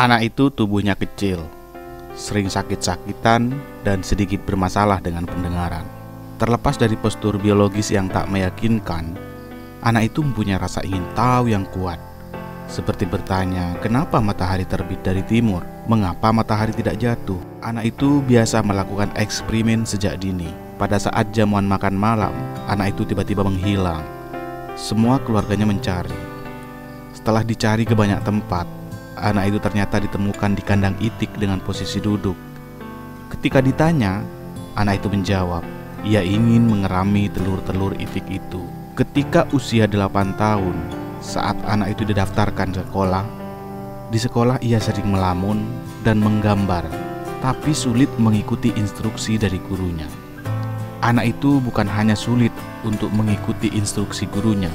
Anak itu tubuhnya kecil, sering sakit-sakitan, dan sedikit bermasalah dengan pendengaran. Terlepas dari postur biologis yang tak meyakinkan, anak itu mempunyai rasa ingin tahu yang kuat. Seperti bertanya, kenapa matahari terbit dari timur? Mengapa matahari tidak jatuh? Anak itu biasa melakukan eksperimen sejak dini. Pada saat jamuan makan malam, anak itu tiba-tiba menghilang. Semua keluarganya mencari. Setelah dicari ke banyak tempat, anak itu ternyata ditemukan di kandang itik dengan posisi duduk. Ketika ditanya, anak itu menjawab, ia ingin mengerami telur-telur itik itu. Ketika usia 8 tahun, saat anak itu didaftarkan sekolah, di sekolah ia sering melamun dan menggambar, tapi sulit mengikuti instruksi dari gurunya. Anak itu bukan hanya sulit untuk mengikuti instruksi gurunya,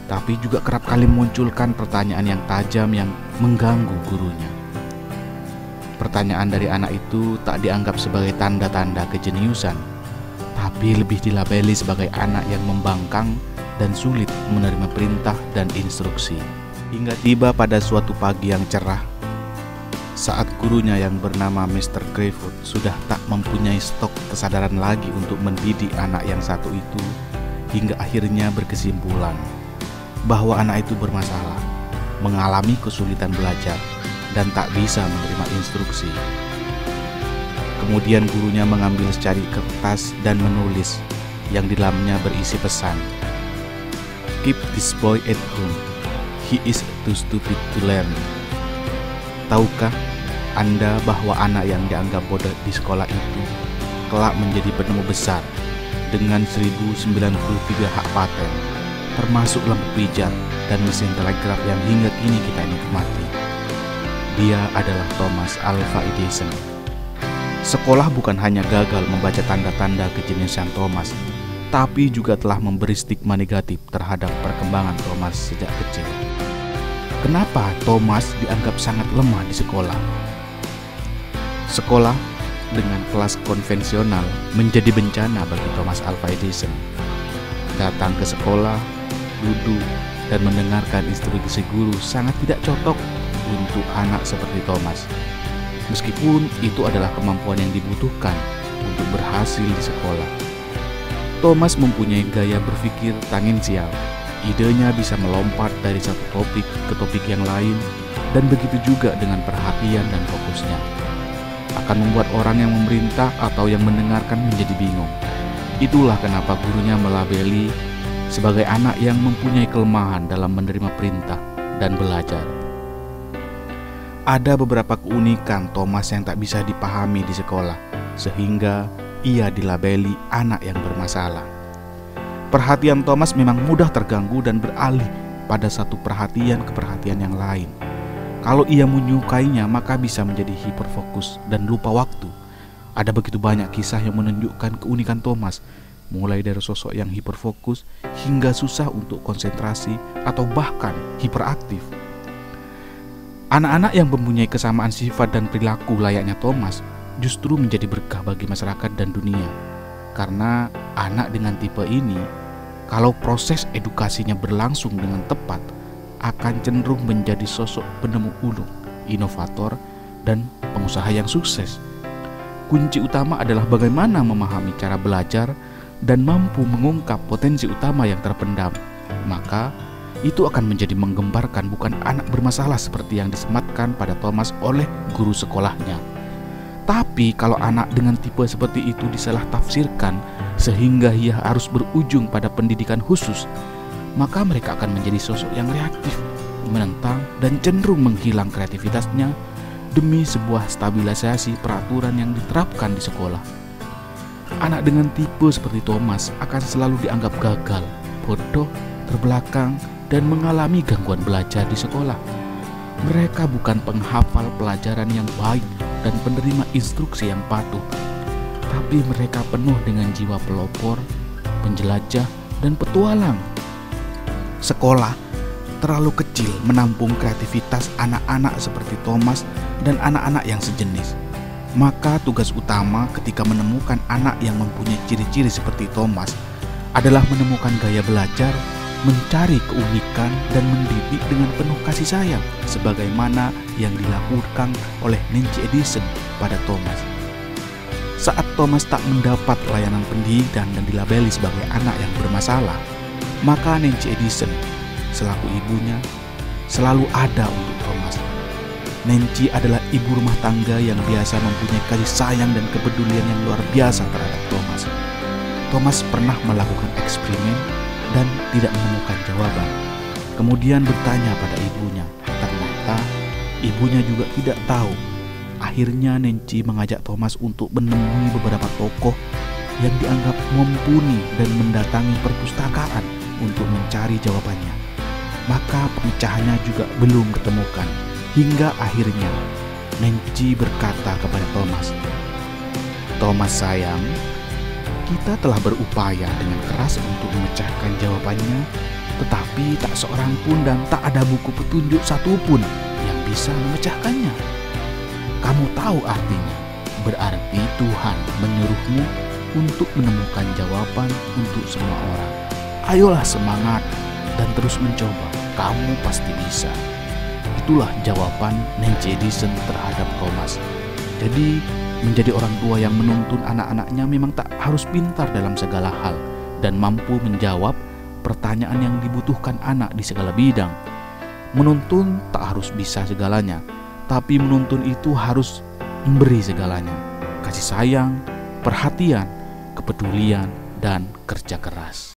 tapi juga kerap kali memunculkan pertanyaan yang tajam yang mengganggu gurunya. Pertanyaan dari anak itu tak dianggap sebagai tanda-tanda kejeniusan, tapi lebih dilabeli sebagai anak yang membangkang dan sulit menerima perintah dan instruksi. Hingga tiba pada suatu pagi yang cerah, saat gurunya yang bernama Mr. Greyfoot sudah tak mempunyai stok kesadaran lagi untuk mendidik anak yang satu itu, hingga akhirnya berkesimpulan bahwa anak itu bermasalah, mengalami kesulitan belajar, dan tak bisa menerima instruksi. Kemudian gurunya mengambil secari kertas dan menulis yang di dalamnya berisi pesan, "Keep this boy at home, he is too stupid to learn." Tahukah Anda bahwa anak yang dianggap bodoh di sekolah itu kelak menjadi penemu besar dengan 1093 hak paten, termasuk lampu pijat dan mesin telegraf yang hingga kini kita nikmati. Dia adalah Thomas Alva Edison. Sekolah bukan hanya gagal membaca tanda-tanda kejeniusan Thomas, tapi juga telah memberi stigma negatif terhadap perkembangan Thomas sejak kecil. Kenapa Thomas dianggap sangat lemah di sekolah? Sekolah dengan kelas konvensional menjadi bencana bagi Thomas Alva Edison. Datang ke sekolah, duduk, dan mendengarkan instruksi guru sangat tidak cocok untuk anak seperti Thomas. Meskipun itu adalah kemampuan yang dibutuhkan untuk berhasil di sekolah. Thomas mempunyai gaya berpikir tangensial. Idenya bisa melompat dari satu topik ke topik yang lain, dan begitu juga dengan perhatian dan fokusnya. Akan membuat orang yang memerintah atau yang mendengarkan menjadi bingung. Itulah kenapa gurunya melabeli sebagai anak yang mempunyai kelemahan dalam menerima perintah dan belajar. Ada beberapa keunikan Thomas yang tak bisa dipahami di sekolah, sehingga ia dilabeli anak yang bermasalah. Perhatian Thomas memang mudah terganggu dan beralih pada satu perhatian ke perhatian yang lain. Kalau ia menyukainya, maka bisa menjadi hiperfokus dan lupa waktu. Ada begitu banyak kisah yang menunjukkan keunikan Thomas, mulai dari sosok yang hiperfokus hingga susah untuk konsentrasi atau bahkan hiperaktif. Anak-anak yang mempunyai kesamaan sifat dan perilaku layaknya Thomas justru menjadi berkah bagi masyarakat dan dunia. Karena anak dengan tipe ini, kalau proses edukasinya berlangsung dengan tepat, akan cenderung menjadi sosok penemu ulung, inovator, dan pengusaha yang sukses. Kunci utama adalah bagaimana memahami cara belajar dan mampu mengungkap potensi utama yang terpendam. Maka itu akan menjadi menggembarkan bukan anak bermasalah seperti yang disematkan pada Thomas oleh guru sekolahnya. Tapi kalau anak dengan tipe seperti itu disalah tafsirkan sehingga ia harus berujung pada pendidikan khusus, maka mereka akan menjadi sosok yang reaktif, menentang, dan cenderung menghilang kreativitasnya demi sebuah stabilisasi peraturan yang diterapkan di sekolah. Anak dengan tipe seperti Thomas akan selalu dianggap gagal, bodoh, terbelakang, dan mengalami gangguan belajar di sekolah. Mereka bukan penghafal pelajaran yang baik dan penerima instruksi yang patuh, tapi mereka penuh dengan jiwa pelopor, penjelajah, dan petualang. Sekolah terlalu kecil menampung kreativitas anak-anak seperti Thomas dan anak-anak yang sejenis. Maka tugas utama ketika menemukan anak yang mempunyai ciri-ciri seperti Thomas adalah menemukan gaya belajar mencari keunikan dan mendidik dengan penuh kasih sayang, sebagaimana yang dilakukan oleh Nancy Edison pada Thomas. Saat Thomas tak mendapat layanan pendidikan dan dilabeli sebagai anak yang bermasalah, maka Nancy Edison selaku ibunya selalu ada untuk Thomas. Nancy adalah ibu rumah tangga yang biasa mempunyai kasih sayang dan kepedulian yang luar biasa terhadap Thomas. Thomas pernah melakukan eksperimen dan tidak menemukan jawaban. Kemudian bertanya pada ibunya. Ternyata ibunya juga tidak tahu. Akhirnya Nancy mengajak Thomas untuk menemui beberapa tokoh yang dianggap mumpuni dan mendatangi perpustakaan untuk mencari jawabannya. Maka pemecahannya juga belum ditemukan. Hingga akhirnya Nancy berkata kepada Thomas, "Thomas sayang, kita telah berupaya dengan keras untuk memecahkan jawabannya, tetapi tak seorang pun dan tak ada buku petunjuk satupun yang bisa memecahkannya. Kamu tahu artinya, berarti Tuhan menyuruhmu untuk menemukan jawaban untuk semua orang. Ayolah semangat dan terus mencoba, kamu pasti bisa." Itulah jawaban Nancy Edison terhadap Thomas. Jadi, menjadi orang tua yang menuntun anak-anaknya memang tak harus pintar dalam segala hal dan mampu menjawab pertanyaan yang dibutuhkan anak di segala bidang. Menuntun tak harus bisa segalanya, tapi menuntun itu harus memberi segalanya. Kasih sayang, perhatian, kepedulian, dan kerja keras.